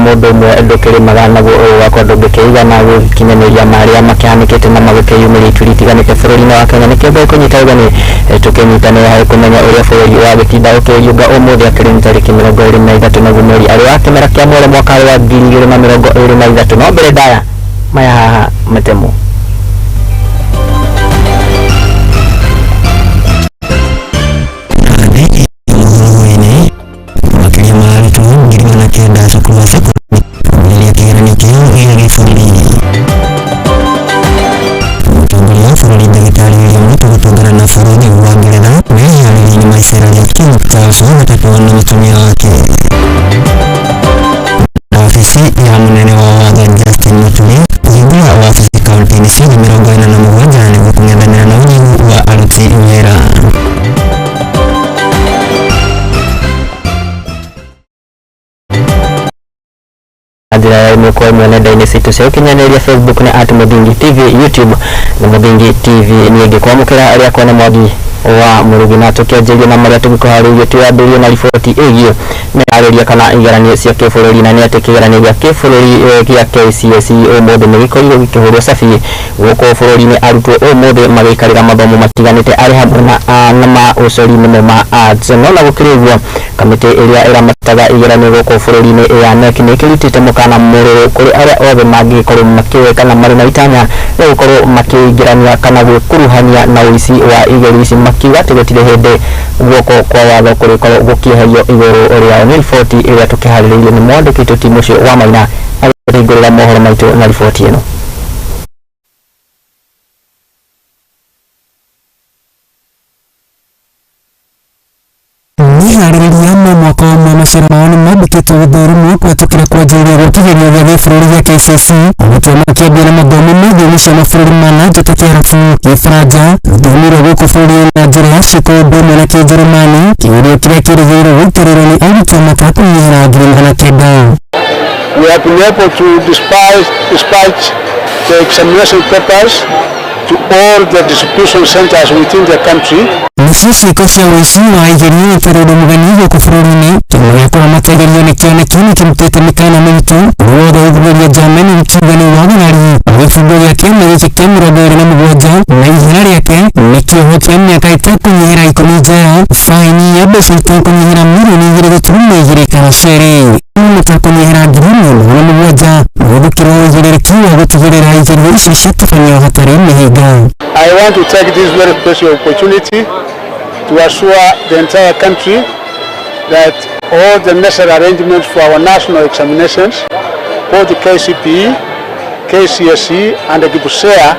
mundu mwe ndukiri magana go wakondo ngikeiga na gukinyanĩria maria makihanikite na magukeyumĩria turitiganite bũrũri-inĩ wa Kenya nikĩmbe kunyita ũgeni tukinyitanĩra harĩ kumenya ũrĩa bũrũri wa gĩtinda ũkĩyunga ũmũthĩ akĩrĩ nĩ tarĩki 23 naguo mweri arĩ wa kĩmera kĩa mweri mwaka wa 2023 no mbere ndaya maya haha matemu ofisi ya munene wa watho Justin Muturi kuhingũra wabici kaunti-inĩ ciothe 47 nĩguo kũng'ethanĩra na ũnyihu wa aruti wĩra. Njĩra ya ĩmwe kwa ĩmwe nenda-inĩ citũ cia ũkinyanĩria Facebook nĩ @Muthingi TV, YouTube nĩ Muthingi TV. Niĩ ngĩkwamũkĩra arĩa kwene Mwangi wa Murugi na tukianjĩria na marĩa tũgĩkoharĩirie twambĩrĩrie na riboti ĩgiĩ meharĩria kana igeranio cia kĩbũrũri na nĩ atĩ kĩgeranio gĩa kĩbũrũri gĩa KCSE ũmũthĩ nĩ gĩkorirwo gĩkĩhũrwo cabi gũkũ bũrũri-inĩ, arutwo ũmũthĩ magĩikarĩra mathomo matiganĩte arĩ hamwe na maũcori nĩmo ma arts. No na gũkĩrĩ ũguo kamĩtĩ ĩrĩa ĩramataga igeranio gũkũ bũrũri-inĩ ya NEC nĩ ĩkĩrutĩte mũkana mũrũrũ kũrĩ arĩa othe mangĩkorwo makĩoĩ kana marĩ na itanya rĩa gũkorwo makĩingĩrania kana gwĩkuruhania na ũici wa igerio ici, makiuga atĩ gũtirĩ hĩndĩ guoko kwa watho kũrĩkorwo gũkĩeherio igũrũ rĩao. Nĩ riboti ĩrĩa tũkĩharĩrĩirie nĩ mwandĩki witũ timu ũcio wa Maina agĩtũhingũrĩra mohoro maitũ na riboti ĩno. Niharĩrĩria mwaka ũmwe macera mao nĩ mambĩkĩte gũthũrimwo kũhetũkĩra kwanjĩrĩria gwa kĩgerio gĩa gĩbũrũri gĩa KCSE, arutwo makĩambia na mathomo ma thiomi cia mabũrũri ma nanja ta Kĩarabu, Gĩbaranja, rũthiomi rwa gũkũ bũrũri na njĩra ya ciĩko ũndũ ũmwe na Kĩnjerũmani, kĩgerio kĩrĩa kĩrĩgĩrĩirwo gũikarĩrwo nĩ arutwo matakũnyihĩra 900. We have been able to dispatch the examination papers to all the distribution centers within the country. Nacio ciĩko cia ũici wa igerio itarĩ ũndũ mũgeni gũkũ bũrũri-inĩ. Kĩama gĩa kũramata igerio nĩkĩoneki nĩkĩrutĩte mĩkana mĩritũ wothe ũthuthuria Germany mũtingani wa Gĩthari. Gĩbungo gĩa kĩama gĩkĩ kĩa 27 na ihera rĩake nĩ kĩoho kĩa mĩaka ĩtakũnyihĩra 10 njera, faini ya mbeca itakũnyihĩra mirioni 2.2 kana ceri mũtakũnyihĩra 1,000,000 gũthukĩra ũigĩrĩrĩki wa gũtigĩrĩra igerio ici ciatabanio hatarĩ mĩhĩnga. I want to take this very special opportunity to assure the entire country that all the necessary arrangements for our national examinations, both the KCPE, KCSE and the KPSEA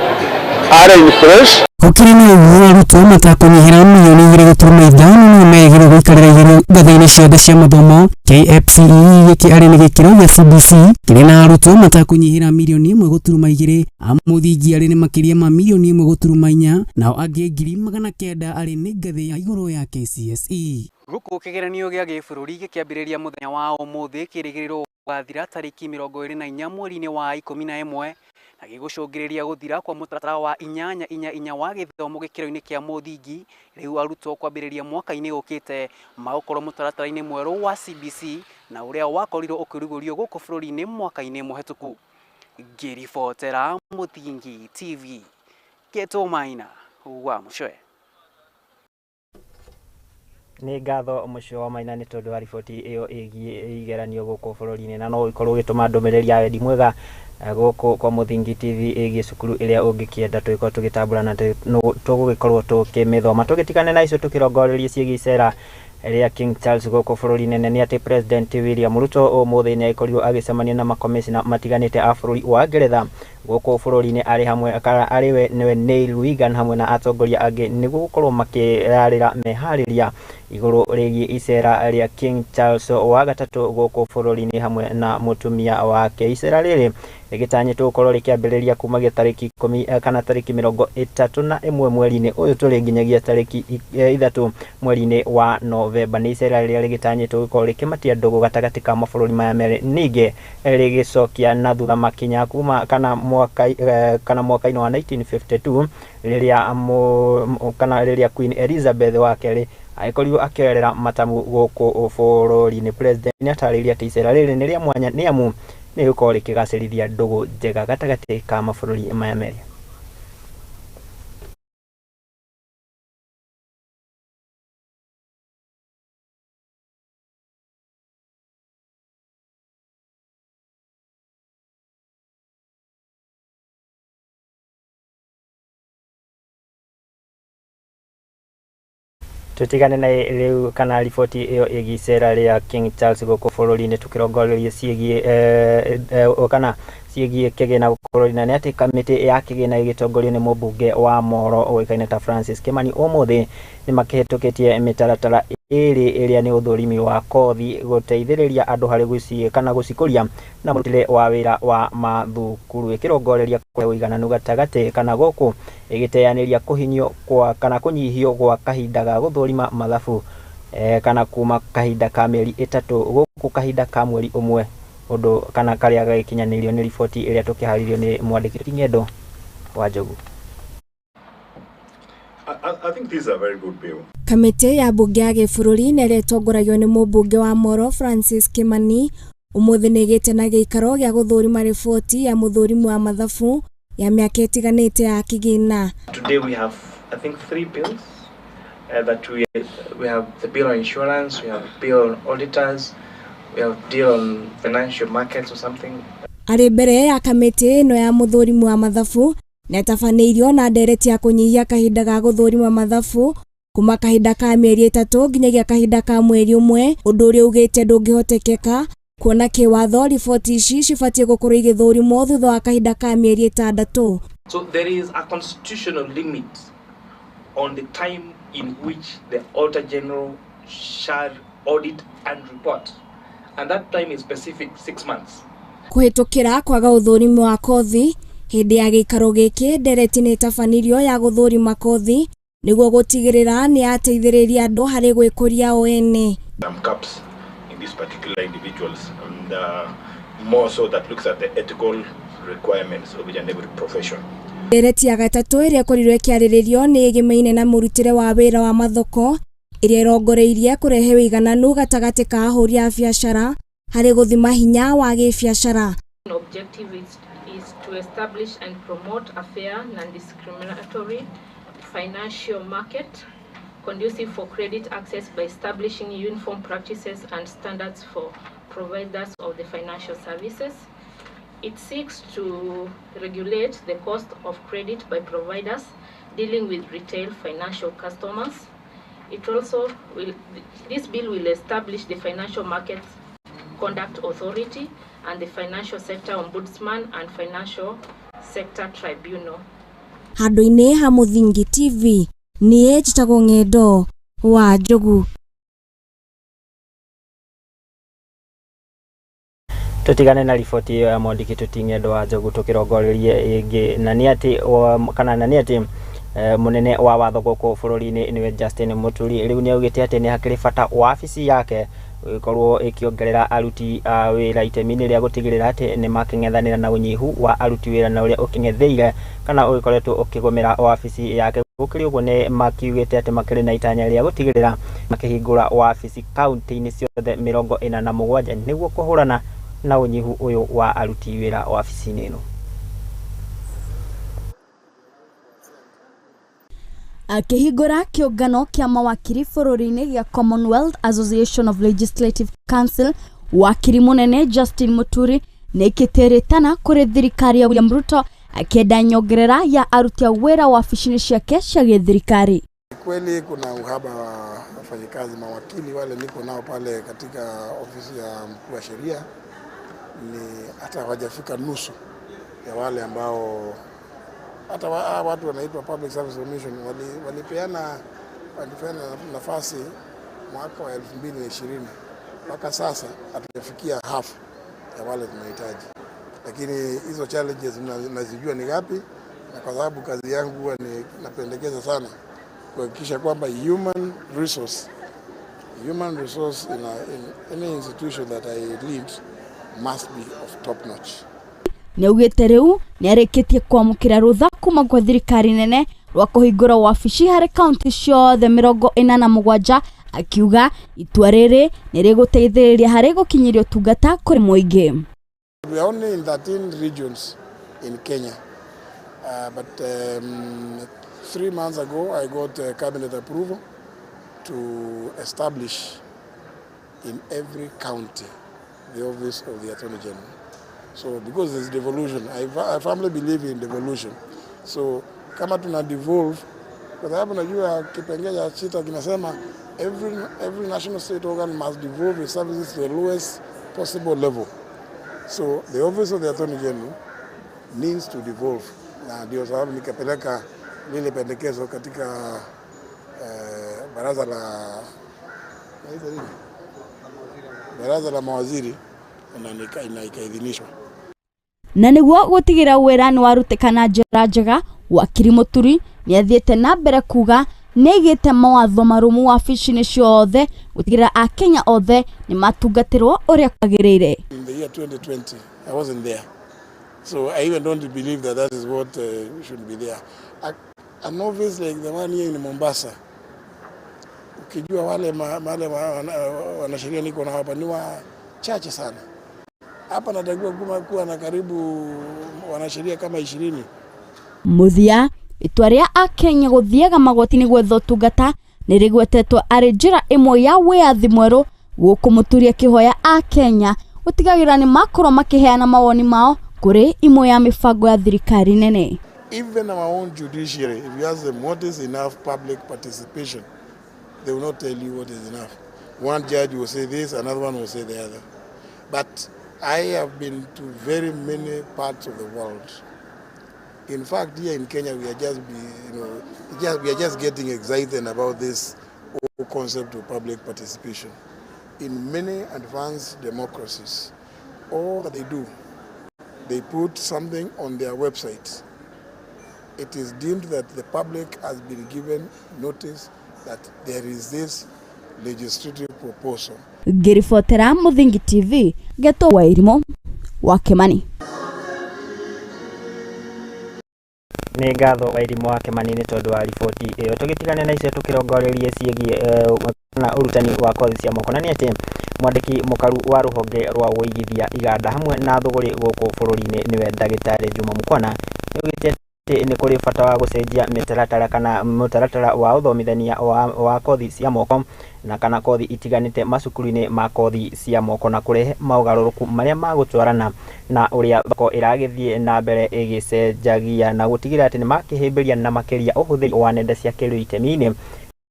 are in place. Gũkĩrĩ na ũguo arutwo matakũnyihĩra mirioni 2.5 nĩ merĩgĩrĩirwo gũikarĩra igerio ngathĩ-inĩ ciothe cia mathomo. KPSEA gĩkĩ arĩ nĩ gĩkĩro gĩa CBC kĩrĩ na arutwo matakũnyihĩra mirioni 1.2, a mũthingi arĩ nĩ makĩria ma mirioni 1.4, nao angĩ 900,000 arĩ nĩ ngathĩ ya igũrũ ya KCSE. Gũkũ kĩgeranio gĩa gĩbũrũri gĩkĩambĩrĩria mũthenya wa ũmũthĩ kĩrĩgĩrĩirwo gũgathira tarĩki 24 mweri-inĩ wa 11 na gĩgũcũngĩrĩria gũthira kwa mũtaratara wa 8-4 wa gĩthomo gĩkĩro-inĩ kĩa mũthingi. Rĩu arutwo kwambĩrĩria mwaka-inĩ ũkĩte magũkorwo mũtaratara-inĩ mwerũ wa CBC na ũrĩa wakorirwo ũkĩrugũrio gũkũ bũrũri-inĩ mwaka-inĩ mũhetũku. Ngĩribotera Muthingi TV, Gĩtũ Maina wa Mũcwe. Nĩ ngatho mũcio wa Maina nĩ tondũ wa riboti ĩyo ĩgiĩ igeranio gũkũ bũrũri-inĩ, na no ikorwo gĩtũma ndũmĩrĩri ya wendi mwega gũkũ kwa Muthingi TV ĩgiĩ cukuru ĩrĩa ũngĩkĩenda tũgĩkorwo tũgĩtambũrana tũgũgĩkorwo tũkĩmĩthoma. Tũgĩtigane na icio tũkĩrongoreria ciĩgiĩ icera rĩa King Charles gũkũ bũrũri-inĩ. Nĩ atĩ President William Ruto ũmũthĩ nĩ akorirwo agĩcemania na makomishina matiganĩte a bũrũri wa Ngeretha gũkũ bũrũri-inĩ arĩ hamwe kana arĩwe nĩwe Neil Wigan hamwe na atongoria angĩ nĩguo gũkorwo makĩrarĩra meharĩria igũrũ rĩgiĩ icera rĩa King Charles wa gatatũ gũkũ bũrũri-inĩ hamwe na mũtumia wake. Icera rĩrĩ rĩgĩtanyĩtwo gũkorwo rĩkĩambĩrĩria kumagia tarĩki 10 kana tarĩki 31 mweri-inĩ ũyũ tũrĩ nginyagia tarĩki 3 mweri-inĩ wa Novemba. Nĩ icera rĩrĩa rĩgĩtanyĩtwo gũkorwo rĩkĩmatia ndũgũ gatagatĩ ka mabũrũri maya merĩ, ningĩ rĩgĩcokia na thutha makinya kuma kana mwaka-inĩ wa 1952 rĩrĩa Queen Elizabeth wa kerĩ aikorio akerera matamu goko bũrũri-inĩ. President nĩ atarĩirie atĩ icera rĩrĩ nĩ rĩa mwanya nĩ amu nĩ gũkorwo rĩkĩgacĩrithia ndũgũ njega gatagatĩ ka mabũrũri maya merĩ. Tutigane na riu kana riboti iyo ĩgiĩ icera rĩa King Charles gũkũ bũrũri-inĩ tũkĩrongoreria ciĩgiĩ kana ciĩgiĩ kĩgĩna gũkũ bũrũri-inĩ. Nĩ atĩ kamĩtĩ ya kĩgĩna ĩgĩtongorio nĩ mũmbunge wa Mohoro ũĩkaine ta Francis Kimani ũmũthĩ nĩ makĩhĩtũkĩtie mĩtaratara ĩrĩa nĩ ũthũrimi wa kothi gũteithĩrĩria andũ harĩ kana gũcikũria na mũrutĩre wa wĩra wa mathukuru, ĩkĩrongoreria ũigananu gatagatĩ kana gũkũ ĩgĩteanĩria kũhinyio kana kũnyihio gwa kahinda ga gũthũrima mathabu kana kuma kahinda ka mĩeri 3 gũkũ kahinda ka mweri ũmwe, ũndũ kana karĩa gagĩkinyanĩrio nĩ riboti ĩrĩa tũkĩharĩrio nĩ mwandĩki Ng'endo wa Njogu. I think this is a very good bill. Kamĩtĩ ya mbunge ya gĩbũrũri nĩ ĩretongoragio nĩ mũmbunge wa Mohoro Francis Kimani ũmũthĩ nĩ ĩgĩte na gĩikaro gĩa gũthũrima riboti ya mũthũrimi wa mathabu ya mĩaka ĩtiganĩte ya kĩgĩna. Today we have, I think, 3 bills that we have the bill on insurance, we have a bill on auditors, we have a deal on financial markets or something. Arĩ mbere ya kamĩtĩ ĩno ya mũthũrimi wa mathabu netabanĩirio na ndereti ya kũnyihia kahinda ga gũthũrima mathabu kuma kahinda ka mĩeri 3 nginyagia kahinda ka mweri ũmwe, ũndũ ũrĩa ugĩte ndũngĩhotekeka kuona kĩwatho riboti ici cibatiĩ gũkorwo igĩthũrimwo thutha wa kahinda ka mĩeri 6. So there is a constitutional limit on the time in which the Auditor General shall audit and report, and that time is specific 6 months. Kũhĩtũkĩra kwaga ũthũrimi wa kothi hĩndĩ ya gĩikaro gĩkĩ, ndereti nĩ ĩtabanirio ya gũthũrima kothi nĩguo gũtigĩrĩra nĩ yateithĩrĩria andũ harĩ gwĩkũria o ene. Some caps in these particular individuals, and more so that looks at the ethical requirements of each and every profession. Ndereti ya gatatũ ĩrĩa ĩkorirwo ĩkĩarĩrĩrio nĩ ĩgĩmaine na mũrutĩre wa wĩra wa mathoko ĩrĩa ĩrongoreirie kũrehe ũigananu gatagatĩ ka ahũri a biacara harĩ gũthima hinya wa gĩbiacara. Objective is to establish and promote a fair, non-discriminatory financial market conducive for credit access by establishing uniform practices and standards for providers of the financial services. It seeks to regulate the cost of credit by providers dealing with retail financial customers. This bill will establish the Financial Markets Conduct Authority and the Financial Sector Ombudsman and Financial Sector Tribunal. Handũ-inĩ ha Mũthingi TV niĩ njĩtagwo Ng'endo wa Njogu. Tutigane na riboti ĩyo ya mwandĩki Ng'endo wa Njogu tũkĩrongorerie ĩngĩ na nĩ atĩ munene wa watho gũkũ bũrũri-inĩ nĩwe Justin Muturi rĩu nĩ augĩte atĩ nĩ hakĩrĩ bata wabici yake gũkorwo ĩkĩongerera aruti a wĩra itemi-inĩ rĩa gũtigĩrĩra atĩ nĩ makĩng'ethanĩra na ũnyihu wa aruti wĩra na ũrĩa ũkĩng'etheire kana ũgĩkoretwo ũkĩgũmĩra wabici yake. Gũkĩrĩ ũguo nĩ makiugĩte atĩ makĩrĩ na itanya rĩa gũtigĩrĩra makĩhingũra wabici kaunti-inĩ ciothe 47 nĩguo kũhũrana na ũnyihu ũyũ wa aruti wĩra wabici-inĩ ĩno. Akĩhingũra kĩũngano kĩa mawakiri bũrũri-inĩ gĩa Commonwealth Association of Legislative Council, wakiri munene Justin Muturi nĩ kĩtĩrĩtana kũrĩ thirikari ya William Ruto akĩenda nyongerera ya aruti a wĩra wabici-inĩ ciake cia gĩthirikari. Kweli kuna uhaba wa wafanyikazi mawakili wale niko nao pale katika ofisi ya mkuu wa sheria, ni hata hawajafika nusu ya wale ambao hata watu wanaitwa Public Service Commission walipeana nafasi mwaka wa 2020 mpaka sasa hatujafikia half ya wale tunahitaji, lakini hizo challenges nazijua ni gapi, na kwa sababu kazi yangu huwa ni napendekeza sana kuhakikisha kwamba human resource in any institution that I lead must be of top notch. Nĩaugĩte rĩu nĩarĩkĩtie kwamũkĩra rũtha kuma kwa thirikari nene rwa kuhingura wabici harĩ kaunti ciothe 47 akiuga itua rĩrĩ nĩ rĩgũteithĩrĩria harĩ gũkinyĩria ũtungata kũrĩ mũingĩ. We are only in 13 regions in Kenya, but 3 months ago I got cabinet approval to establish in every county the office of the Attorney General. So because it's devolution, I firmly believe in devolution. So kama tuna devolve, kwa sababu najua kipengele cha sita kinasema every national state organ must devolve its services to the lowest possible level. So the office of the Attorney General needs to devolve. Na ndio sababu nikapeleka lile pendekezo katika baraza la mawaziri na ikaidhinishwa. Na nĩguo gũtigĩra wĩra nĩ warutĩka na njĩra njega, wakiri Mũturi nĩ athiĩte na mbere kuga nĩ aigĩte mawatho marũmu wabici-inĩ ciothe gũtigĩrĩra Akenya othe nĩ matungatĩrwo ũrĩa kwagĩrĩire. In the year 2020, I wasn't there. So I even don't believe that is what should be there. An office like the one here in Mombasa, ukijua wale wanasheria niko na hapa ni wachache sana. Hapa natakiwa kuwa na karibu wanasheria kama 20. Muthia itua rĩa Akenya gũthiaga magoti-inĩ gwetha ũtungata nĩ rĩgwetetwo arĩ njĩra ĩmwe ya wĩyathi mwerũ gũkũ Mũturi akĩhoya Akenya gũtigagĩrĩra nĩ makorwo makĩheana mawoni mao kũrĩ imwe ya mĩbango ya thirikari nene. Even our own judiciary, if you ask them what is enough public participation, they will not tell you what is enough. One judge will say this, another one will say the other. But I have been to very many parts of the world. In fact, here in Kenya, we are just getting excited about this whole concept of public participation. In many advanced democracies, all that they do, they put something on their website. It is deemed that the public has been given notice that there is this legislative proposal. Ngĩribotera Mũthingi TV, Geto Wairimo wa Kimani. Nĩ ngatho Wairimo wa Kimani nĩ tondũ wa riboti ĩyo. Tũgĩtigana na icio tũkĩrongoreria ciĩgiĩ na ũrutani wa kothi cia moko, na nĩ atĩ mwandĩki mũkaru wa rũhonge rwa ũigithia iganda hamwe na thũgũrĩ gũkũ bũrũri-inĩ nĩwe ndagĩtarĩ Juma Mũkwana nĩoigĩte atĩ nĩ kũrĩ bata wa gũcenjia mĩtaratara kana mũtaratara wa ũthomithania wa kothi cia moko na kana kothi itiganĩte macukuru-inĩ ma kothi cia moko na kũrehe maũgarũrũku marĩa magũtwarana na ũrĩa thoko ĩragĩthiĩ na mbere ĩgĩcenjagia na gũtigĩrĩra atĩ nĩ makĩhĩmbĩria na makĩria ũhũthĩri wa nenda cia kĩrĩu itemi-inĩ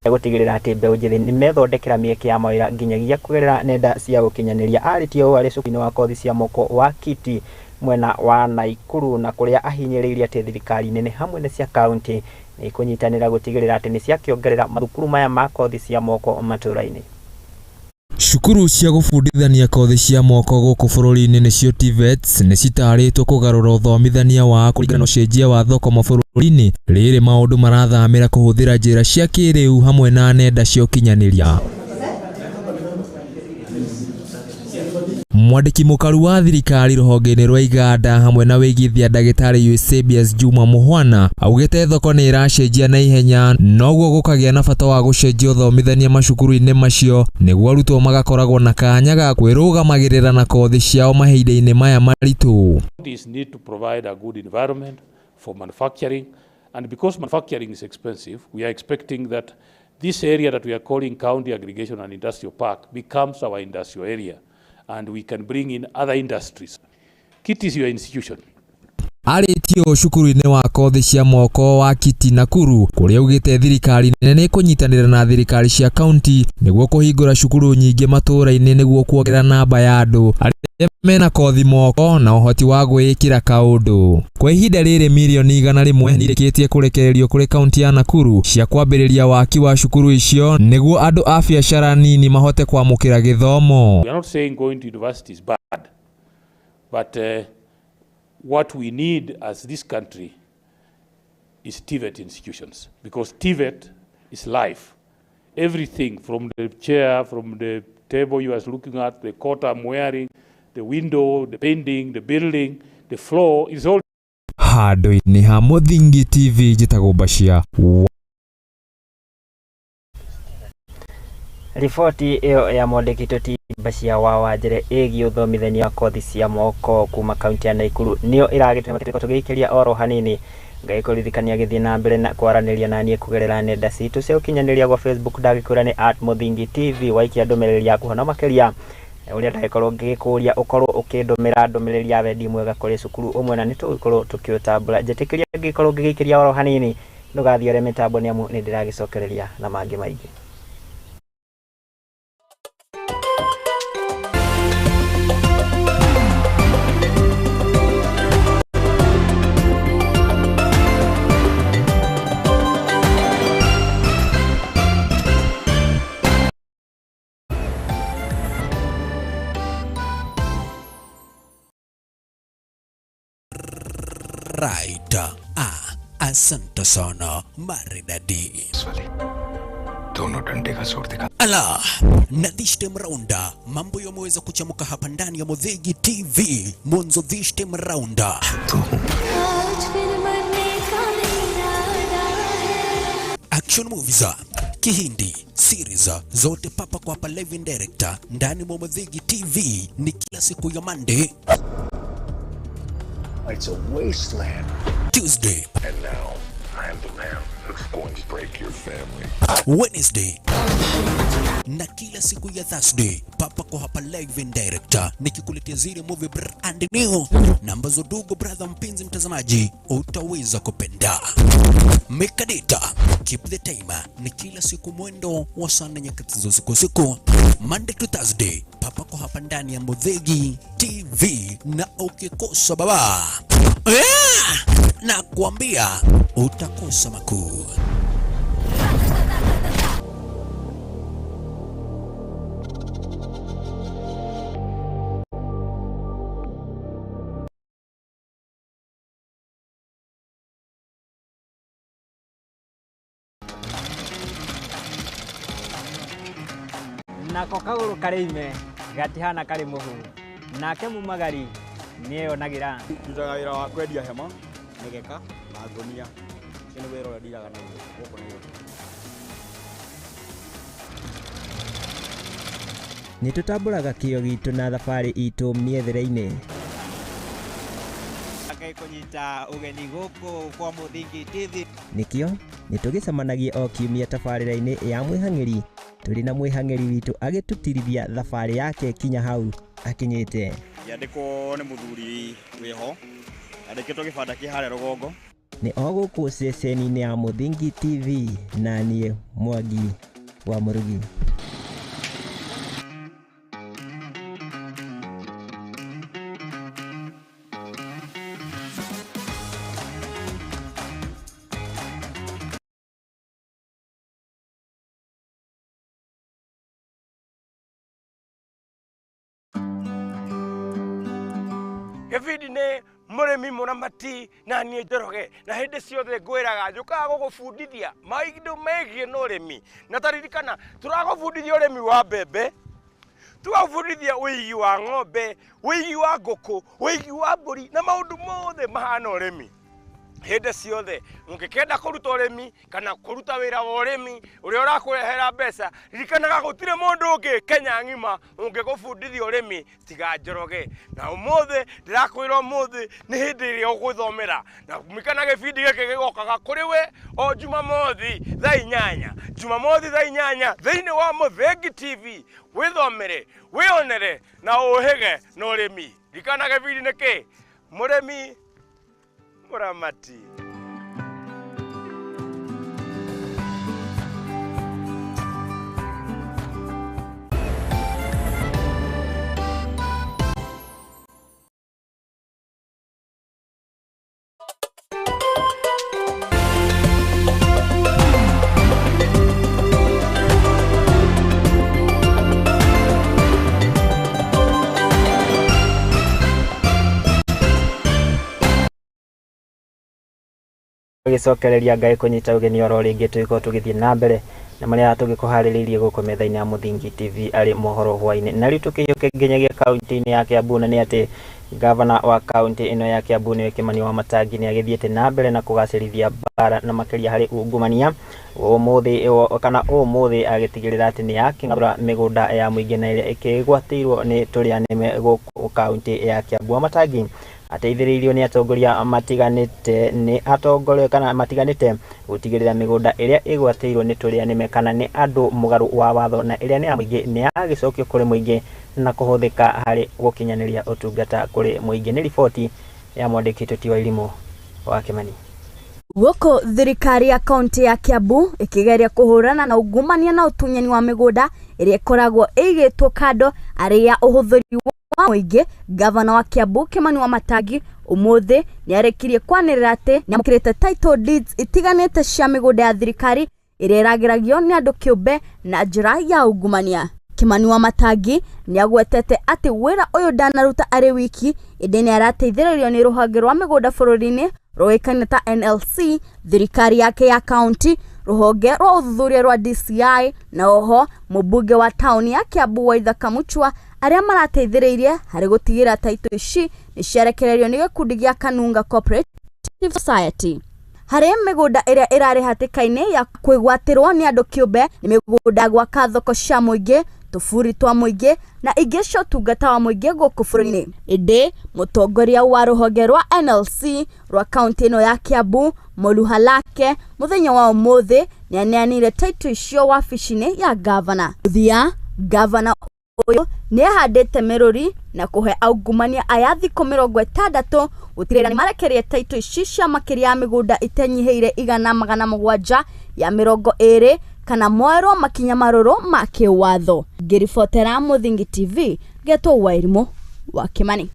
gũtigĩrĩra atĩ mbeũ njĩthĩ nĩ methondekera mĩeke ya mawĩra nginyagia kũgerera nenda cia gũkinyanĩria. Arĩtie ũũ arĩ cukuru-inĩ wa kothi cia moko wa Kiti mwena wa Naikuru na kũrĩa ahinyĩrĩirie atĩ thirikari nene hamwe na cia kaunti nĩ kũnyitanĩra gũtigĩrĩra atĩ nĩ ciakĩongerera mathukuru maya ma kothi cia moko matũũra-inĩ. Cukuru cia gũbundithania kothi cia moko gũkũ bũrũri-inĩ nĩcio TVETs nĩ citarĩtwo kũgarũra ũthomithania wa kũringana na ũcenjia wa thoko mabũrũri-inĩ rĩrĩ maũndũ marathamĩra kũhũthĩra njĩra cia kĩrĩu hamwe na nenda cia ũkinyanĩria. Mwandĩki mũkaru wa thirikari rũhonge-inĩ rwa iganda hamwe na wĩigithia ndagĩtarĩ Eusebius Juma Mũhwana augĩte thoko nĩ ĩracenjia na ihenya, noguo gũkagĩa na bata wa gũcenjia ũthomithania macukuru-inĩ macio nĩguo arutwo magakoragwo na kanya ga kwĩrũgamagĩrĩra na kothi ciao mahinda-inĩ maya maritũ. These need to provide a good environment for manufacturing, and because manufacturing is expensive, we are expecting that this area that we are calling County Aggregation and Industrial Park becomes our industrial area, and we can bring in other industries. Kiti is your institution. Arĩtie cukuru-inĩ wa kothi cia moko wa Kiti Nakuru kũrĩa augĩte thirikari nene nĩ kũnyitanĩra na thirikari cia kaunti nĩguo kũhingũra cukuru nyingĩ matũũra-inĩ nĩguo kuongerera namba ya andũ arĩa mena kothi moko na ũhoti wa gwĩkĩra kaũndũ. Kwa ihinda rĩrĩ milioni 100 nĩrĩkĩtie kũrekererio kũrĩ kaunti ya Nakuru cia kwambĩrĩria waki wa cukuru icio nĩguo andũ a biacara nini mahote kwamũkĩra gĩthomo. We are not saying going to university is bad, but what we need as this country is TVET institutions, because TVET is life. Everything from the chair, from the table you are looking at, the coat I'm wearing, the window, the painting, the building, the floor is all. handũ-inĩ ha Mũthingi TV njĩtagwo Bashia. Riboti ĩyo ya mwandĩki ti Bashia wa Wanjĩrĩ ĩgiĩ ũthomithania wa kothi cia moko kuma kaunti ya Naikuru nĩyo ĩragĩtũma tũgĩikĩria oro hanini ngaĩkũririkania gĩthiĩ na mbere na kwaranĩria na niĩ kũgerera nenda citũ cia ũkinyanĩria gwa Facebook ndagĩkwĩra nĩ @Mũthingi TV waikia ndũmĩrĩri yaku na makĩria ũrĩa ndagĩkorwo ngĩkũria ũkorwo ũkĩndũmĩra ndũmĩrĩri ya wendi mwega kũrĩ cukuru ũmwe na nĩtũgĩkorwo tũkĩũtambũra njĩtĩkĩria ngĩkorwo ngĩgĩikĩria oro hanini ndũgathiĩ ũrĩa mĩtambo nĩ amu nĩ ndĩragĩcokereria na mangĩ maingĩ. Right. Asante sana maridadi. दोनों डंडे का जोर दिखा. Ala, na this time rounda mambo yameweza kuchamuka hapa ndani ya Murugi TV. Mwanzo this time rounda action movies, Kihindi series zote papa kwa hapa live in director ndani mwa Murugi TV ni kila siku ya Monday. It's a wasteland. Tuesday. And now, I am the man who's going to break your family. Wednesday. Na kila siku ya Thursday papa kwa hapa live in director nikikuletea zile movie brand new na ambazo ndugu brother mpenzi mtazamaji utaweza kupenda. Make a data, keep the timer. Ni kila siku mwendo wa sana nyakati za usiku Monday to Thursday papa kwa hapa ndani ya Murugi TV, na ukikosa baba na kuambia utakosa makuu. Nako kagũrũ karĩime gatihana karĩ mũhu nake mumagari nĩeyonagira. Ndutaga wĩra wa kwendia hema, mĩgeka na ngũnia. Ũcio nĩ wĩra ũrĩa ndiraga naguo gũkũ Nairobi. Nĩtũtambũraga kĩyo gitũ na thabarĩ itũ mĩethere-inĩ. Kũnyita ũgeni gũkũ kwa Murugi TV. Nĩkĩo nĩtũgĩcemanagia o kiumia tabarĩra-inĩ ya mwĩhang'ĩri tũrĩ na mwĩhang'ĩri witũ agĩtũtirithia thabarĩ yake kinya hau akinyĩte. Yandĩkwo nĩ mũthuri wĩho, yandĩkĩtwo gĩbanda kĩ harĩa rũgongo. Nĩ o gũkũ ceceni-inĩ ya Murugi TV na niĩ Mwangi wa Murugi. Gĩbindi nĩ mũrĩmi mũramati na niĩ Njoroge, na hĩndĩ ciothe ngwĩraga njũkaga gũgũbundithia maũndũ megiĩ na ũrĩmi. Na taririkana tũragũbundithia ũrĩmi wa mbembe, tũgabundithia ũigi wa ng'ombe, ũigi wa ngũkũ, ũigi wa mbũri na maũndũ mothe mahana ũrĩmi. Hĩndĩ ciothe ũngĩkenda kũruta ũrĩmi kana kũruta wĩra wa ũrĩmi ũrĩa ũrakũrehera mbeca, ririkanaga gũtirĩ mũndũ ũngĩ Kenya ng'ima ũngĩgũbundithia ũrĩmi tiga Njoroge. Na ũmũthĩ ndĩrakwĩra ũmũthĩ nĩ hĩndĩ ĩrĩa ũgũthomera, na kumikana gĩbindi gĩkĩ gĩgokaga kũrĩ we o Jumamothi thaa 8, Jumamothi thaa 8 thĩinĩ wa Murugi TV. Wĩthomere, wĩonere na ũhĩge na ũrĩmi. Ririkana gĩbindi nĩ kĩ? Mũrĩmi Muramati. Gĩcokereria Ngai kũnyita ũgeni oro rĩngĩ tũgĩkorwo tũgĩthiĩ na mbere na marĩa tũgĩkũharĩrĩirie gũkũ metha-inĩ ya Murugi TV arĩ Mohoro Hwaiini. Na rĩu tũkĩiyũke nginyagia kaunti-inĩ ya Kiambu, na nĩ atĩ Gavana wa kaunti ino ya Kiambu ni Kimani wa Matangi ni agithiete na mbere na kugacirithia bara na makiria hari ungumania umuthi agitigirira ati ni yakingura migunda ya muingi na iria ikigwatirwo ni turia nime guku kaunti ya Kiambu. Matangi ateithiriirio ni atongoria matiganite gutigirira migunda iria igwatirwo ni turia nime kana ni andu mugaru wa watho na iria ni muingi ni agicokio kuri muingi na kuhuthika hari gukinyaniria utungata kuri muingi. Ni ripoti ya mwandiki wa elimu wa Kimani. Woko thirikari ya kaunti ya Kiambu ikigeria kuhurana na ungumania na utunyani wa migunda iria ikoragwo igitwo kando aria uhuthuri wa muingi. Gavana wa Kiambu Kimani wa Matangi umuthi ni arekirie kwanirira ati ni amukirite title deeds itiganite cia migunda ya thirikari iria iragiragio ni andu kiumbe na njira ya ungumania. Kimani wa Matangi ni agwetete ati wira uyu ndanaruta ari wiki indi ni arateithiririo ni ruhonge rwa migunda bururi-ini roikane ta NLC, thirikari yake ya county, ruhonge rwa uthuthuria rwa DCI na oho mubunge wa town ya Kiambu wa Ithaka Muchwa aria marateithiririe hari gutigira title ici ni ciarekererio ni gikundi gia Kanunga Cooperative Society. Hari migunda iria irari hatikaini ya kwigwatirwo ni andu kiumbe ni migunda gwaka thoko cia muingi, tufuri twa muingi na igesho tungata wa muingi guku bururi-ini. Indi mutongoria wa ruhonge rwa NLC rwa kaunti ino ya Kiambu Mohoro Hwaiini muthenya wa umuthi ni aneanire title icio wabici-ini ya gavana. Gavana uyu ni ahandite miruri na kuhe aungumania aya thikũ 60 gutirira ni marekerie title ici cia makiria ya migunda itenyiheire 170 ya 20 kana moerwo makinya maruru ma kiwatho. Ngiribotera Muthingi TV getwo Wairimu wa Kimani.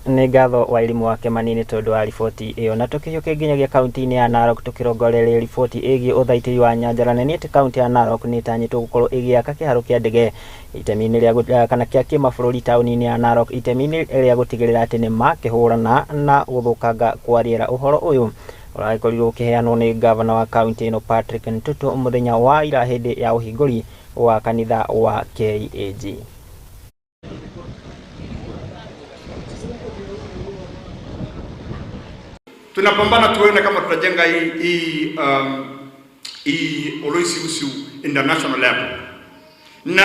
Ni ngatho wa elimu wa Kimani ni tondu wa riboti iyo. Na tukihukia nginyagia kaunti-ini ya Narok tukirongoreria riboti igi uthaitiri wa nyanjara ni ati kaunti ya Narok ni tanyitwo gukorwo igiaka kiharo kia ndege itemi-ini ria kana kia kimabũrũri tauni-ini ya Narok itemi-ini ria gutigirira ati ni makihurana na guthukanga kwa riera. Uhoro uyu uraikorirwo ukiheanwo ni gavana wa kaunti ino Patrick Ntutu muthenya wa ira hindi ya uhinguri wa kanitha wa KAG. Tunapambana tuone kama tutajenga hii Oloisi Usu International Airport. Na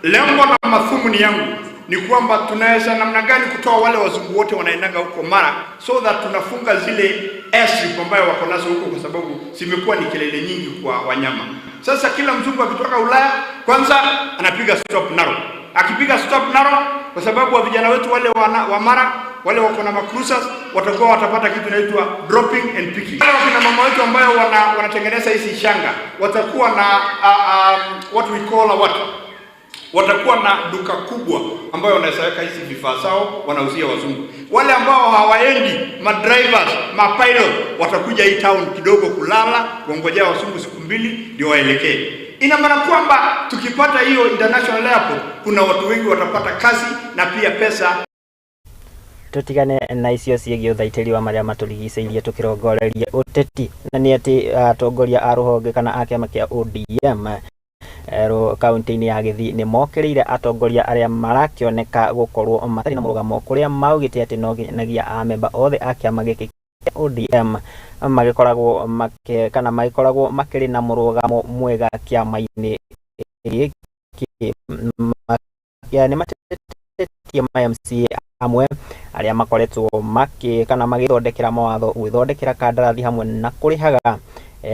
lengo na madhumuni yangu ni kwamba tunaweza namna gani kutoa wale wazungu wote wanaendanga huko Mara so that tunafunga zile airstrip ambayo wako nazo huko kwa sababu zimekuwa ni kelele nyingi kwa wanyama. Sasa kila mzungu akitoka Ulaya kwanza anapiga stop Narok. Akipiga stop Narok kwa sababu wa vijana wetu wale wa Mara wale wako na cruisers watakuwa watapata kitu inaitwa dropping and picking. Wale wakina mama wetu ambayo wanatengeneza hizi shanga watakuwa na what we call watakuwa na duka kubwa ambayo wanaweza weka hizi vifaa zao wanauzia wazungu. Wale ambao hawaendi drivers, pilot watakuja hii town kidogo kulala kuongojea wazungu siku 2 ndio waelekee. Ina maana kwamba tukipata hiyo international airport kuna watu wengi watapata kazi na pia pesa. Tutigane na icio ciĩgiĩ uthaitĩri wa maria maturigicĩirie tukirongoreria uteti na ni ati atongoria a ruhonge kana a kiama kia ODM kaunti-ini ya Githii ni mokĩrĩire atongoria aria marakioneka gukorwo matari na mũrugamo kuria maugite ati no nginyagia amemba othe a kiama gĩkĩ kia ODM magikoragwo makĩrĩ na mũrugamo mwega kiama-inĩ gĩkĩ yani matetetie ma MCA amwe aria makoretwo magithondekera mawatho gwithondekera kandarathi hamwe na kurihaga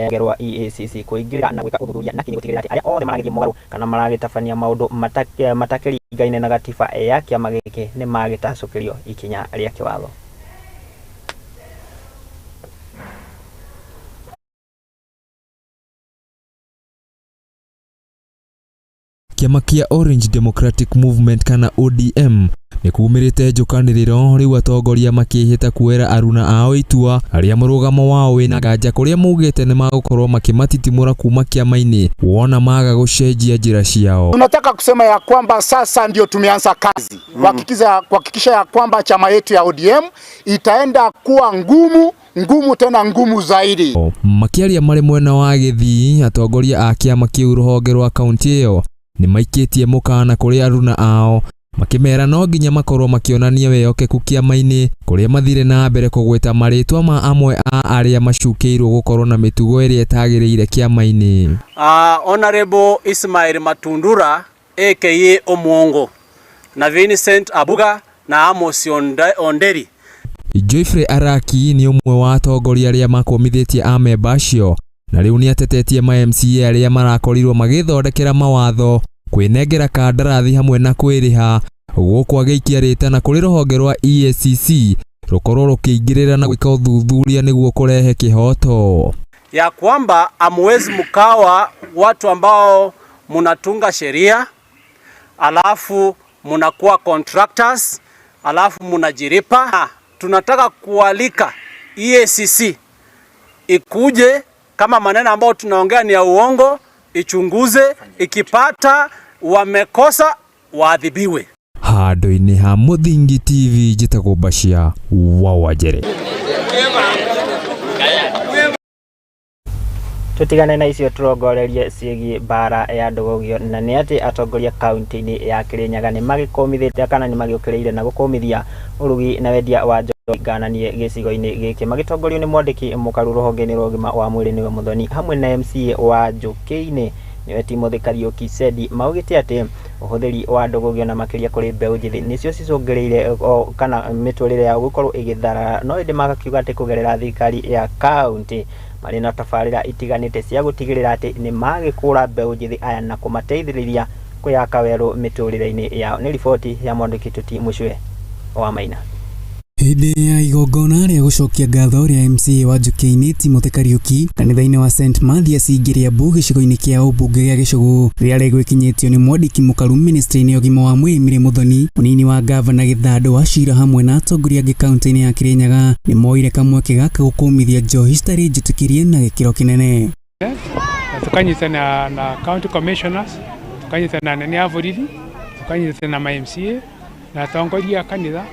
gerwa EACC kuingirira na gwika uthuthuria na kinyi gutigirira ati aria othe maragithie mugaru kana maragitabania maundu matakĩringaine na gatiba ya kiama gĩkĩ ni magĩtacukirio ikinya ria kiwatho. Kiama kia Orange Democratic Movement kana ODM ni kumirite njukaniriro riu atongoria makihita kuera aruna ao itua aria murugamo wao wina nganja kuria mugite ni magukorwo makimatitimura kuma kiama-ini wona maga gucenjia njira ciao. Tunataka kusema ya kwamba sasa ndio tumeanza kazi kuhakikisha ya kwamba chama yetu ya ODM itaenda kuwa ngumu tena ngumu zaidi. Makiaria mari mwena wa Githii atongoria a kiama kiu ruhonge rwa kaunti iyo ni maikitie mukana kuri aruna ao makimera no nginya makorwo makionania wehokeku kiama-ini kuria mathire na mbere kugweta maritwa ma amwe a aria macukeirwo gukorwo na mitugo iria etagiriire kiama-ini. Honorable Ismail Matundura aka Omuongo na Vincent Abuga na Amos Onderi. Joyfrey Araki ni umwe wa atongoria aria makomithitie amemba acio na riu ni atetetie ma MCA aria marakorirwo magithondekera mawatho kwinengera kandarathi hamwe na kwiriha guku agiikia ritana kuri ruhonge rwa EACC rukorwo rukiingirira na gwika uthuthuria niguo kurehe kihoto ya kwamba amwezi mkawa watu ambao munatunga sheria alafu munakuwa contractors alafu munajiripa. Tunataka kualika EACC ikuje kama maneno ambayo tunaongea ni ya uongo, ichunguze, ikipata wamekosa waadhibiwe. Handu-ini ha Muthingi TV njitagwo Bashia wa Wajere. Tutigane na icio turongorerie ciĩgiĩ bara ya ndũgũgio na nĩ atĩ atongoria kaunti-inĩ ya Kirinyaga nĩ magĩkũmithĩte kana nĩ magĩũkĩrĩire na gũkũmithia ũrugi na wendia wa njohi ngananie gĩcigo-inĩ gĩkĩ magĩtongorio nĩ mwandĩki mũkaru rũhonge-inĩ rwa ũgima wa mwĩrĩ nĩwe Muthoni hamwe na MCA wa Njũkĩ-inĩ nĩwe Timothy Kariuki Sedi maugĩte atĩ ũhũthĩri wa ndũgũgio na makĩria kũrĩ mbeũ njĩthĩ nĩcio cicũngĩrĩire kana mĩtũrĩre ya gũkorwo ĩgĩthara no ĩndĩ magakiuga atĩ kũgerera thirikari ya kaunti marĩ na tabarĩra itiganĩte cia gũtigĩrĩra atĩ nĩ magĩkũra mbeũ njĩthĩ aya na kũmateithĩrĩria kwĩyaka werũ mĩtũrĩre-inĩ yao. Nĩ riboti ya mwandĩki Tuti Mũcwe wa Maina. Hĩndĩ ya igongona rĩa gũcokia ngatho rĩa MCA wa Njũkĩ-inĩ Timothy Kariuki kanitha-inĩ wa St Mathias Ngĩrĩambu gĩcigo-inĩ kĩa ũmbunge gĩa Gĩcũgũ rĩrĩa rĩgwĩkinyĩtio nĩ mwandĩki mũkaru ministry-inĩ ya ũgima wa mwĩrĩ Mire Muthoni mũnini wa gavana Gĩthandũ wa Cira hamwe na atongoria angĩ kaunti-inĩ ya Kirinyaga nĩ moire kamweke gaka gũkũmithia njohi citarĩ njĩtĩkĩrie na gĩkĩro kĩnene. Tukanyitana na county commissioners, tukanyitana na anene a borithi, tukanyitana na MCA na atongoria kanitha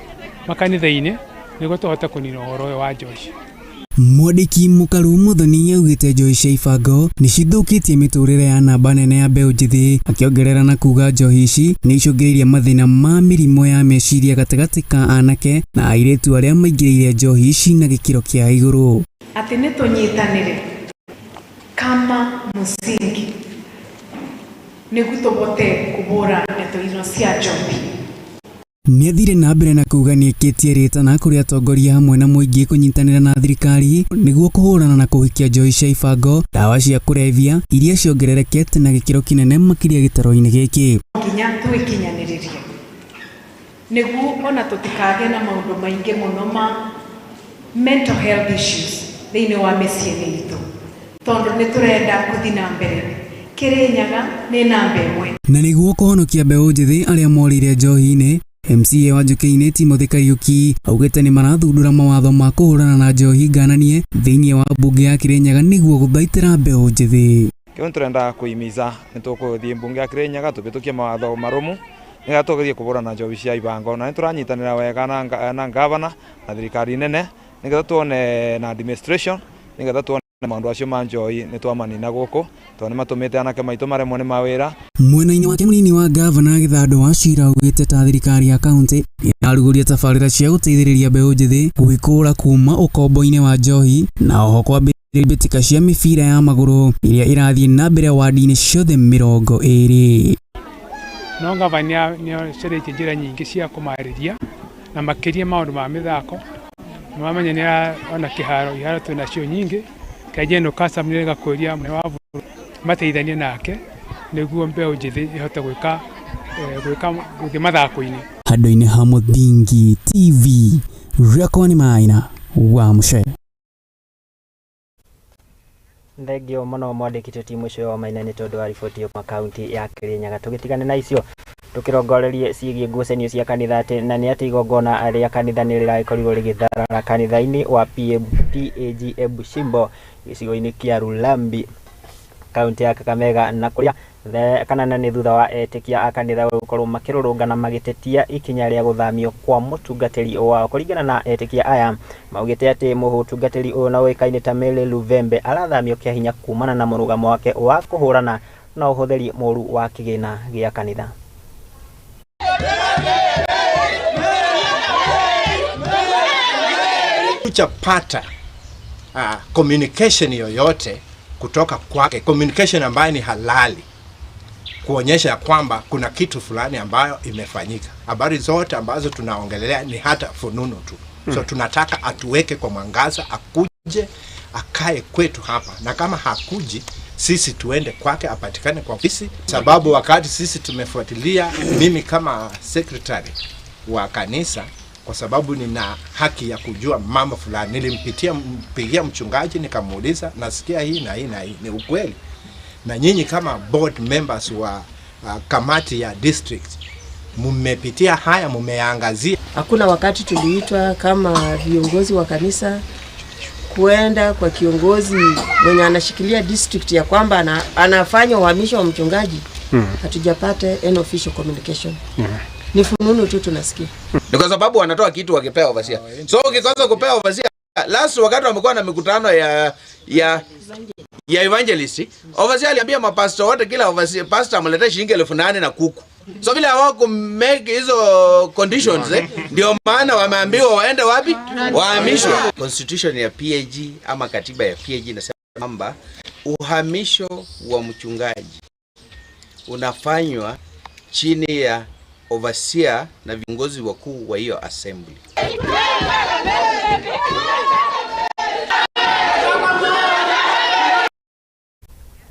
makanitha-inĩ nĩguo tũhote kũnina ũhoro ũyũ wa njohi. Mwandĩki mũkaru Muthoni augĩte njohi cia ibango nĩ cithũkĩtie mĩtũrĩre ya namba nene ya mbeũ njĩthĩ akĩongerera na kuga njohi ici nĩ icũngĩrĩirie mathĩna ma mĩrimũ ya meciria gatagatĩ ka anake na airĩtu arĩa maingĩrĩire njohi ici na gĩkĩro kĩa igũrũ. Atĩ nĩ tũnyitanĩre kama mũsingi nĩguo tũhote kũhũra ndeto icio cia njohi. Nĩ athire na mbere na kuga nĩ ĩkĩtie rĩtana kũrĩ atongoria hamwe na mũingĩ kũnyitanĩra na thirikari nĩguo kũhũrana na kũhikia njohi cia ibango, ndawa cia kũrebia iria ciongererekete na gĩkĩro kĩnene makĩria gĩtaro-inĩ gĩkĩ. Nginya twĩkinyanĩrĩrie nĩguo ona tũtikagĩe na maũndũ maingĩ mũno ma mental health issues thĩinĩ wa mĩciĩ-inĩ itũ tondũ nĩ tũrenda gũthiĩ na mbere. Kirinyaga nĩ namba ĩmwe. Na nĩguo kũhonokia mbeũ njĩthĩ arĩa morĩire njohi-inĩ, MCA wa Njũkĩ-inĩ Timothy Kariuki augĩte nĩ marathundũra mawatho ma kũhũrana na njohi ngananie thĩinĩ wa mbunge ya Kirinyaga nĩguo gũthaitĩra mbeũ njĩthĩ. Kĩo tũrenda kũimiza nĩ tũkũthiĩ mbunge ya Kirinyaga tũbĩtũkie mawatho marũmu nĩgetha tũgerie kũhũrana na njohi cia ibango na nĩ tũranyitanĩra wega na gavana na thirikari nene nĩgetha tuone na administration nĩgetha tuone maũndũ acio ma njohi nĩ twamanina gũkũ tondũ nĩ matũmĩte anake maitũ maremwo nĩ mawĩra. Mwena-inĩ wake mũnini wa gavana Gĩthandũ wa Cira augĩte ta thirikari ya kaunti yarugũria tabarĩra cia gũteithĩrĩria mbeũ njĩthĩ gwĩkũra kuma ũkombo-inĩ wa njohi na oho kwambĩrĩria mbĩtĩka cia mĩbira ya magũrũ iria irathiĩ na mbere wadi-inĩ ciothe 20. No gavana nĩacerĩtie njĩra nyingĩ cia kũmarĩria na makĩria maũndũ ma mĩthako nĩ wamenya nĩ ona iharo twĩnacio nyingĩ kaingĩ no kasa mnega kũria mwe wa mateithanie nake nĩguo mbeũ njĩthĩ ihote gwĩka gũthiĩ mathako-inĩ. Handũ-inĩ ha Muthingi TV Rekoni Maina wa Mũcere. Thengio mũno mwandĩki Tuti Mũcwe wa Maina nĩ tondũ wa riboti ya kaunti ya Kirinyaga. Tũgĩtigane na icio tukirongorerie ciĩgiĩ ngucanio cia kanitha atĩ na nĩ atĩ igongona rĩa kanitha nĩ rĩragĩkorirwo rĩgĩtharara kanitha-inĩ wa PAG Ebushimbo gĩcigo-inĩ kĩa Rulambi kaunti ya Kakamega na kũrĩa kana na nĩ thutha wa etĩkia a kanitha gũkorwo makĩrũrũngana magĩtetia ikinya rĩa gũthamio kwa mũtungatĩri wao. Kũringana na etĩkia aya maugĩte atĩ mũtungatĩri ũyũ na ũĩkaine ta Mele Luvembe arathamio kĩa hinya kumana na mũrũgamo wake wa kũhũrana na ũhũthĩri mũru wa kĩgĩna gĩa kanitha. hatujapata communication yoyote kutoka kwake, communication ambayo ni halali kuonyesha kwamba kuna kitu fulani ambayo imefanyika. Habari zote ambazo tunaongelea ni hata fununu tu. So tunataka atuweke kwa mwangaza, akuje akae kwetu hapa, na kama hakuji sisi tuende kwake, apatikane kwa ofisi, sababu wakati sisi tumefuatilia, mimi kama secretary wa kanisa, kwa sababu nina haki ya kujua mambo fulani, nilimpigia mchungaji nikamuuliza, nasikia hii na hii na hii, ni ukweli? Na nyinyi kama board members wa kamati ya district mmepitia haya, mmeangazia? Hakuna wakati tuliitwa kama viongozi wa kanisa kuenda kwa kiongozi mwenye anashikilia district ya kwamba anafanya uhamisho wa mchungaji. Hatujapata any official communication. Ni fununu tu tunasikia. Ni kwa sababu wanatoa kitu wakipewa overseer. So ukikosa kupewa overseer, last wakati wamekuwa na mikutano ya evangelist, overseer aliambia mapastor wote kila overseer pastor amlete shilingi 8,000 na kuku. So vile hawako make hizo conditions, ndio maana wameambiwa waende wapi? Wahamishwe. Constitution ya PAG ama katiba ya PAG inasema kwamba uhamisho wa mchungaji unafanywa chini ya overseer na viongozi wakuu wa hiyo assembly.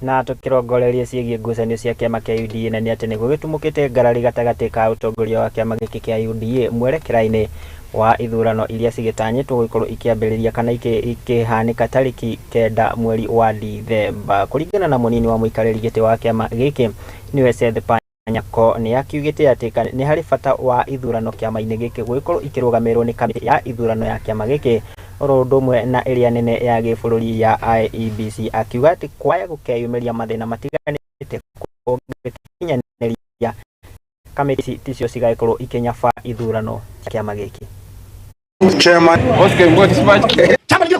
Na tukirongoreria ciĩgiĩ ngucanio cia kĩama kĩa UDA na nĩ atĩ nĩ gũgĩtumũkĩte ngarari gatagatĩ ka ũtongoria wa kĩama gĩkĩ kĩa UDA mwerekera-inĩ wa ithurano iria cigĩtanyĩtwo gũkorwo ikĩambĩrĩria kana ikĩhanĩka tarĩki 9 mweri wa Dithemba. Kũringana na mũnini wa mũikarĩri gĩtĩ wa kĩama gĩkĩ nĩwe Seth Panyako, nĩ akiugĩte atĩ nĩ harĩ bata wa ithurano kĩama-inĩ gĩkĩ gũgĩkorwo ikĩrũgamĩrĩrwo nĩ kamĩtĩ ya ithurano ya kĩama gĩkĩ oro ũndũ ũmwe na ĩrĩa nene ya gĩbũrũri ya IEBC, akiuga atĩ kwaya gũkeyumĩria mathĩna matiganĩte gũkinyanĩria kamĩtĩ icio cigagĩkorwo ikĩnyaba ithurano cia kĩama gĩkĩ. Chama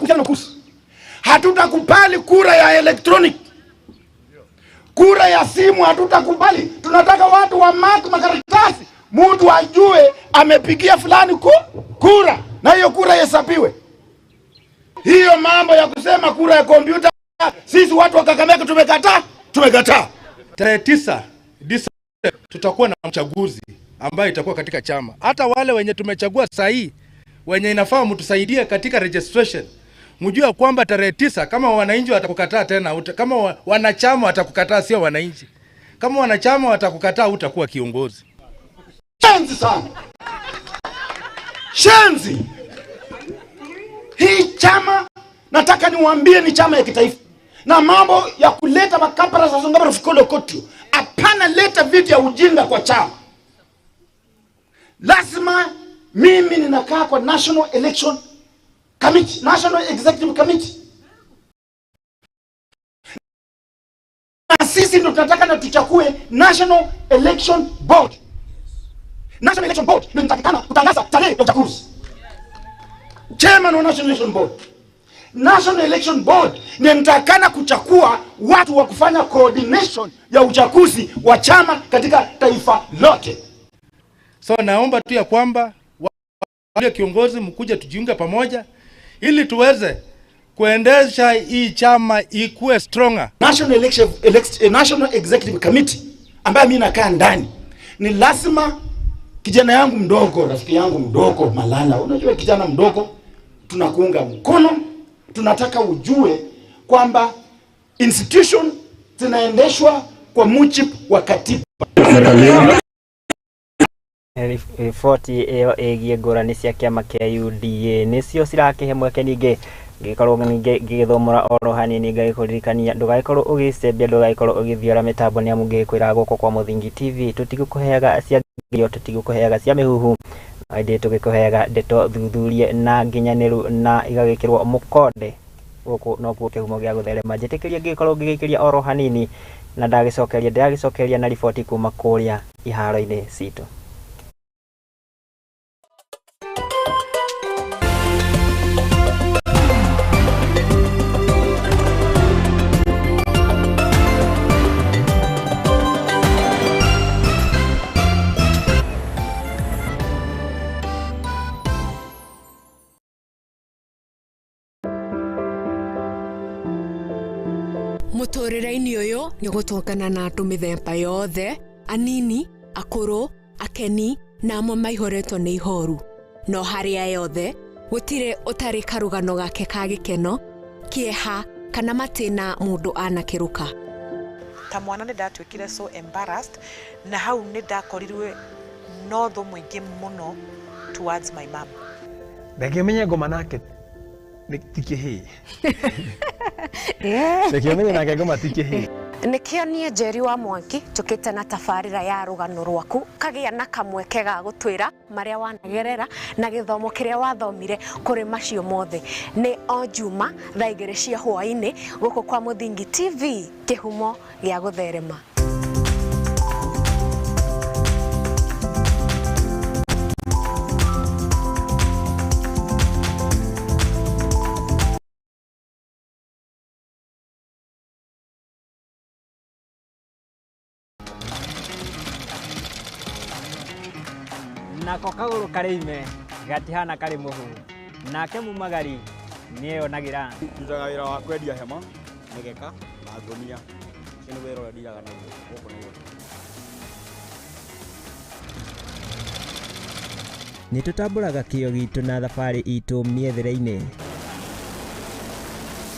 kile kuhusu hatutakubali kura ya electronic, kura ya simu hatutakubali. Tunataka watu wa makaratasi, mtu ajue amepigia fulani kura na hiyo kura hesabiwe. Hiyo mambo ya kusema kura ya kompyuta, sisi watu wa Kakamega tumekataa. Tarehe 9 Disemba tutakuwa na uchaguzi ambayo itakuwa katika chama. Hata wale wenye tumechagua sahi wenye inafaa mtusaidie katika registration, mjue kwamba tarehe 9 kama wananchi watakukataa tena, kama wanachama watakukataa, sio wananchi. Kama wanachama watakukataa utakuwa kiongozi. Shenzi sana. Shenzi. Hii chama nataka niwaambie ni chama ya kitaifa. Na mambo ya kuleta makapara za zongaba rufikolo kotu, hapana leta vitu ya ujinga kwa chama. Lazima mimi ninakaa kwa National Election Committee, National Executive Committee. Na sisi ndio tunataka na tuchakue National Election Board. National Election Board ndio inatakikana kutangaza tarehe ya uchaguzi. Chairman wa National Election Board. National Election Board ni mtakana kuchakua watu wa kufanya coordination ya uchaguzi wa chama katika taifa lote. So naomba tu ya kwamba wale kiongozi mkuja tujiunge pamoja ili tuweze kuendesha hii chama ikuwe stronger. National Executive Committee ambaye mimi nakaa ndani, ni lazima kijana yangu mdogo, rafiki yangu mdogo Malala, unajua kijana mdogo, tunakuunga mkono. Tunataka ujue kwamba institution zinaendeshwa kwa mujibu wa katiba. Riboti ĩyo ĩgiĩ ngũrani cia kĩama kĩa UDA nĩcio cirakĩhe mweke ningĩ ngĩkorwo ngĩgĩthomora oro hanini ngagĩkũririkania ndũgagĩkorwo ũgĩcembia, ndũgagĩkorwo ũgĩthiora mĩtambo nĩ amu ngĩkwĩra gũkũ kwa Mũthingi TV tũtigũkũheaga cia ngĩo, tũtigũkũheaga cia mĩhuhu, ĩndĩ tũgĩkũheaga ndeto thuthurie na nginyanĩru na igagĩkĩrwo mũkonde. Gũkũ nokuo kĩhumo gĩa gũtherema. Njĩtĩkĩria ngĩkorwo ngĩgĩkĩria oro hanini na ndagĩcokeria na riboti kuma kũrĩa iharo-inĩ citũ. Muturire-ini uyu ni gutongana na andu mithemba yothe, anini, akuru, akeni na amwe maihoretwo ni ihoru. No haria yothe gutire utari karugano gake ka gikeno, kieha kana matina mundu anakiruka. Ta mwana ni ndatwikire so embarrassed na hau ni ndakorirwe no tho mwingi muno towards my mom. Ndakimenya ngoma nake tikihi. Ndakimenya nake ngoma tikihi. Nikio nie Njeri wa Mwangi tukite na tafarira ya rugano rwaku kagia na kamweke ga gutwira maria wanagerera na githomo kiria wathomire kuri macio mothe. Ni o Juma thaa 2 cia hwaini guku kwa Muthingi TV kihumo gia gutherema. Nako kaguru karime gatihana kari muhu nake mumagari niyo nagira ndutaga wira wa kwendia hema migeka na ngonia kini wira uria ndiraga naguo guku ni nitutamburaga kio gitu na thabari itu miethere-ini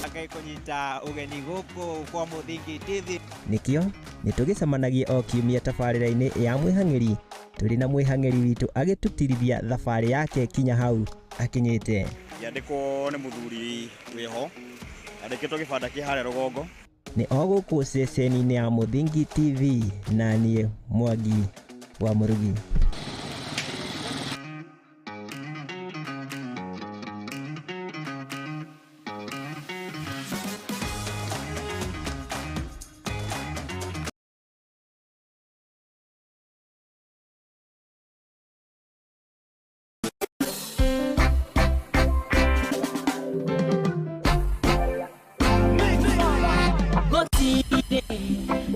akai kunyita ugeni guku kwa Muthingi TV nikio nitugicemanagia o kiumia tabarira-ini ya mwihang'iri turi na mwihang'iri witu agitutirithia thabari yake kinya hau akinyite yandiko ni muthuri wiho andikitwo gibanda ki hare rugongo ni o guku ceceni-ini ya Muthingi TV na nie Mwangi wa Murugi.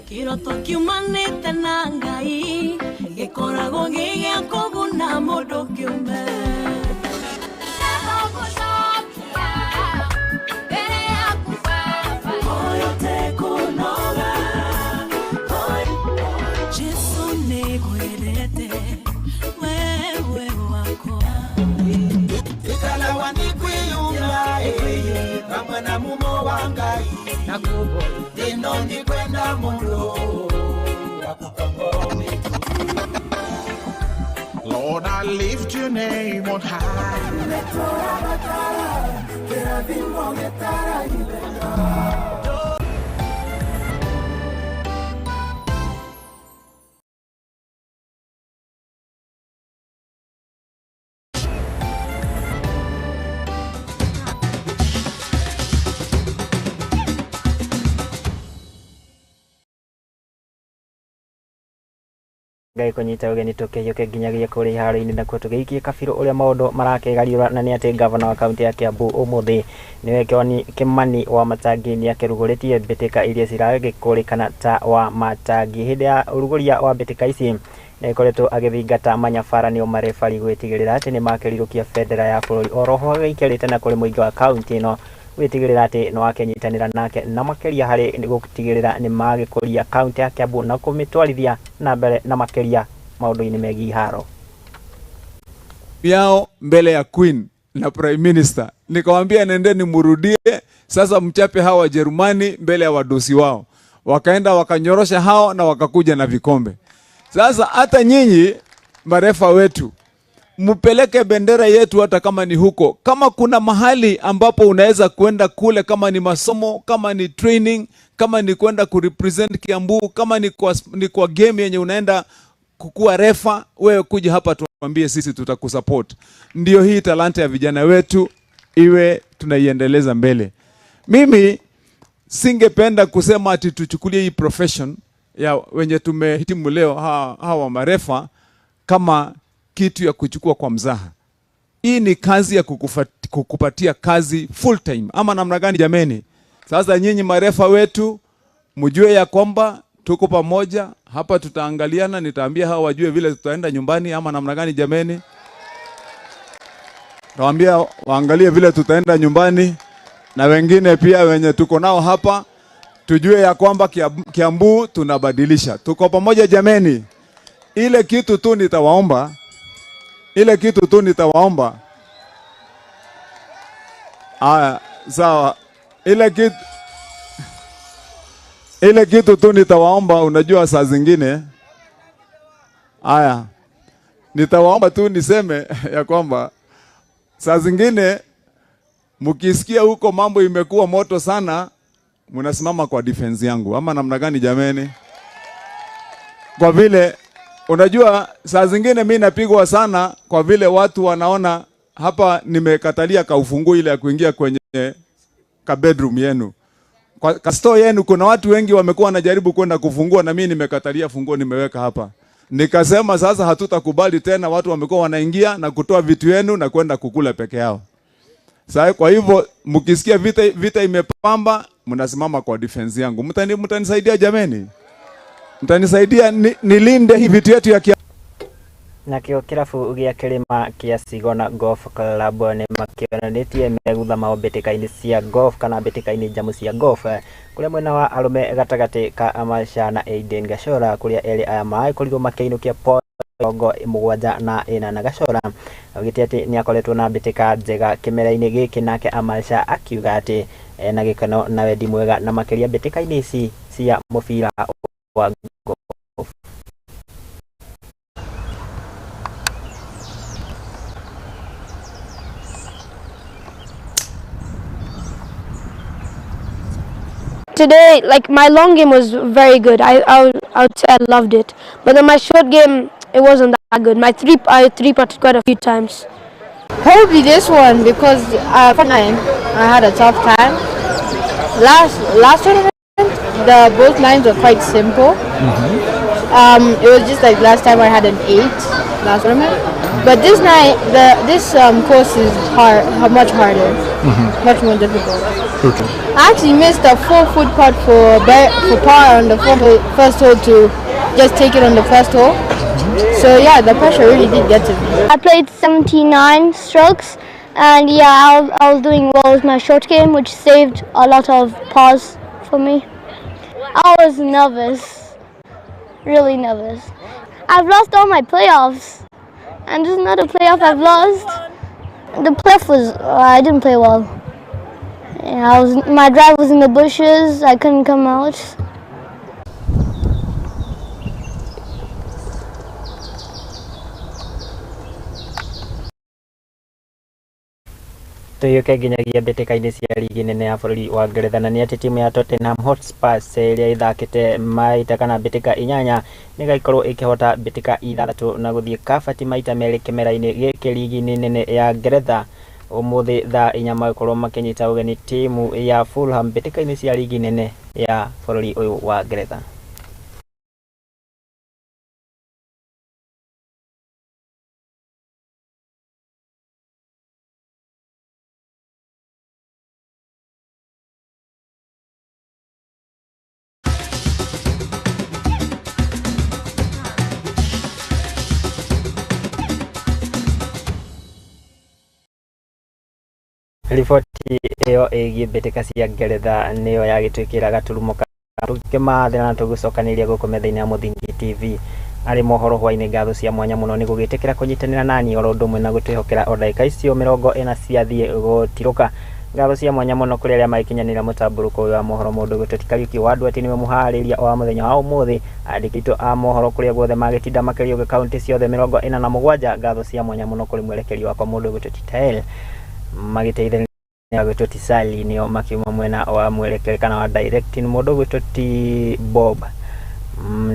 Kiroto kiumanite na Ngai gikoragwo gigia kuguna mundu kiumbe Jesu nigwirete wewe wako ikalawa nikwiyumba kamwe na mumo wa Ngai nakubo dino ni kwenda mundu Lord, I lift your name on high. Ngai kunyita ugeni tukiyoke nginyagia kuri haro-ini na kutugiikie kabiru uria maundu marakegariura na ni ati governor wa kaunti ya Kiambu umuthi niwe Kimani wa Matangi ni akiruguritie mbitika iria ciragikulikana ta wa Matangi hindi ya uruguria wa mbitika ici na ikoretwo agithingata manyabara nio marefari gwitigirira ati ni makirirukia federa ya bururi oroho agaikarite na kuri muingi wa kaunti ino witigirira ati no akenyitanira nake na makeria hari ni gutigirira ni magikuria kaunti ya Kiambu na kumitwarithia na mbere na makeria maundu-ini megi haro yao mbele ya Queen na Prime Minister. Nikamwambia nendeni murudie sasa mchape hawa Wajerumani mbele ya wadosi wao. Wakaenda wakanyorosha hao na wakakuja na vikombe. Sasa hata nyinyi marefa wetu mupeleke bendera yetu hata kama ni huko. Kama kuna mahali ambapo unaweza kwenda kule, kama ni masomo, kama ni training, kama ni kwenda kurepresent Kiambu, kama ni kwa game yenye unaenda kukua refa, wewe kuja hapa tuambie, sisi tutakusupport. Ndio hii talanta ya vijana wetu iwe tunaiendeleza mbele. Mimi singependa kusema ati tuchukulie hii profession ya wenye tumehitimu leo hawa marefa kama kitu ya kuchukua kwa mzaha. Hii ni kazi ya kukupatia kazi full time. Ama namna gani jameni? Sasa nyinyi marefa wetu mjue ya kwamba tuko pamoja hapa, tutaangaliana, nitaambia hawa wajue vile tutaenda nyumbani ama namna gani jameni? Nawaambia waangalie vile tutaenda nyumbani, na wengine pia wenye tuko nao hapa tujue ya kwamba Kiambu tunabadilisha. Tuko pamoja jameni. Ile kitu tu nitawaomba. Sawa. Ile kitu tu nitawaomba, unajua saa zingine. Nitawaomba tu niseme ya kwamba saa zingine mkisikia huko mambo imekuwa moto sana, mnasimama kwa defense yangu. Ama namna gani jameni? Kwa vile unajua saa zingine mimi napigwa sana kwa vile watu wanaona hapa nimekatalia kaufunguo ile ya kuingia kwenye ka bedroom yenu. Kwa store yenu kuna watu wengi wamekuwa wanajaribu kwenda kufungua na mimi nimekatalia funguo nimeweka hapa. Nikasema sasa hatutakubali tena watu wamekuwa wanaingia na kutoa vitu yenu na kwenda kukula peke yao. Sasa kwa hivyo mkisikia vita imepamba, mnasimama kwa defense yangu. Mtanisaidia jameni? Mtanisaidia nilinde hii vitu yetu ya nakio kirabu gia kirima kia Sigona Golf Club ni makionanitie megutha maobeteka-ini cia golf kana beteka-ini jamu cia golf kuria mwena wa arume gatagati ka Amasha na Aiden Gashora kuria eri aya mai kurigo makeinukia pogo mugwanja na ina na Gashora agiti ati ni akoretwo na beteka njega kimera-ini giki nake Amasha akiuga ati na gikano na wendi mwega na makiria beteka-ini ici cia mubira wa golf. Today, like my long game was very good. I would say I loved it. But then my short game, it wasn't that good. I three-putted quite a few times. Probably this one because for nine, I had a tough time. Last tournament, both lines were quite simple. It was just like last time I had an 8 last tournament. But this night, this course is much harder, much more difficult. Okay. I actually missed a 4-foot putt for par on the first hole to just take it on the first hole. So yeah, the pressure really did get to me. I played 79 strokes, and yeah, I was doing well with my short game, which saved a lot of pars for me. I was nervous, really nervous. I've lost all my playoffs, and this is not a playoff I've lost. The playoff was, I didn't play well. Yeah, my drive was in the bushes, I couldn't come out. Tuyuke nginyagia mbĩtĩka-inĩ cia ligi nene ya bũrũri wa Ngeretha na nĩ atĩ timu ya Tottenham Hotspurs ĩrĩa ĩthakĩte maita kana mbĩtĩka 8 nĩgaikorwo ĩkĩhota mbĩtĩka 6 na gũthiĩ kabati maita merĩ kĩmera-inĩ gĩkĩ ligi-inĩ nene ya Ngeretha. Ũmũthĩ thaa 4 magĩkorwo makĩnyita ũgeni timu ya Fulham mbĩtĩka-inĩ cia ligi nene ya bũrũri ũyũ wa Ngeretha. Riboti ĩyo ĩgiĩ mbĩtĩka cia Ngeretha nĩyo yagĩtwĩkĩra gaturumo tũkĩmathĩra na tũgĩcokanĩria gũkũ metha-inĩ ya Mũthingi TV. Arĩ Mohoro Hwaiini, ngatho cia mwanya mũno nĩ gũgĩtĩkĩra kũnyitanĩra nani oro ũndũ ũmwe na gũtwĩhokera o ndagĩka icio 40 ciathiĩ gũtirũka. Ngatho cia mwanya mũno kũrĩ arĩa magĩkinyanĩra mũtambũrũko ũyũ wa mohoro mũndũ gũtũti Kariuki wa Ndwati nĩwe mũharĩria wa mũthenya wa ũmũthĩ. Andĩki aitũ a mohoro kũrĩa guothe magĩtinda makĩria ũgĩ kaunti ciothe 47. Ngatho cia mwanya mũno kũrĩ mwerekeri wakwa mũndũ gũtũti Tael magĩteithania gũtũti Sali nĩo makiuma mwena wa mwerekeri kana wa directing mũndũ gũtũti Bob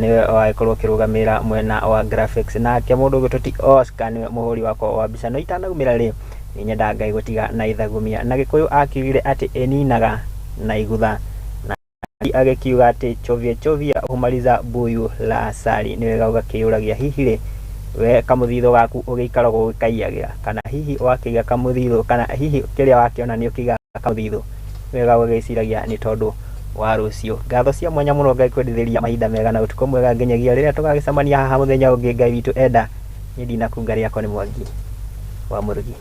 nĩwe wagĩkorwo akĩrũgamĩrĩra mwena wa graphics, nake mũndũ gũtũti Oscar nĩwe mũhũri wakwa wa mbica. No itanaumĩra rĩ nĩnyenda Ngai gũtiga na ithagumia na Gĩkũyũ akiugire atĩ ĩninaga na igutha na agĩkiuga atĩ chovia humaliza buyu la Sali. Nĩwe gauga kĩũragia hihi rĩ we kamũthithũ gaku ũgĩikaragwo ũgĩkaiagĩra kana hihi wakĩiga kamũthithũ kana hihi kĩrĩa wakĩona nĩ ũkĩiga kamũthithũ. Wega gũgĩciragia nĩ tondũ wa rũciũ. Ngatho cia mwanya mũno Ngai kwendithĩria mahinda mega na ũtukũ mwega nginyagia rĩrĩa tũgagĩcemania haha mũthenya ũngĩ. Ngai witũ enda nĩ ndinakunga rĩakwa nĩ Mwangi wa Murugi.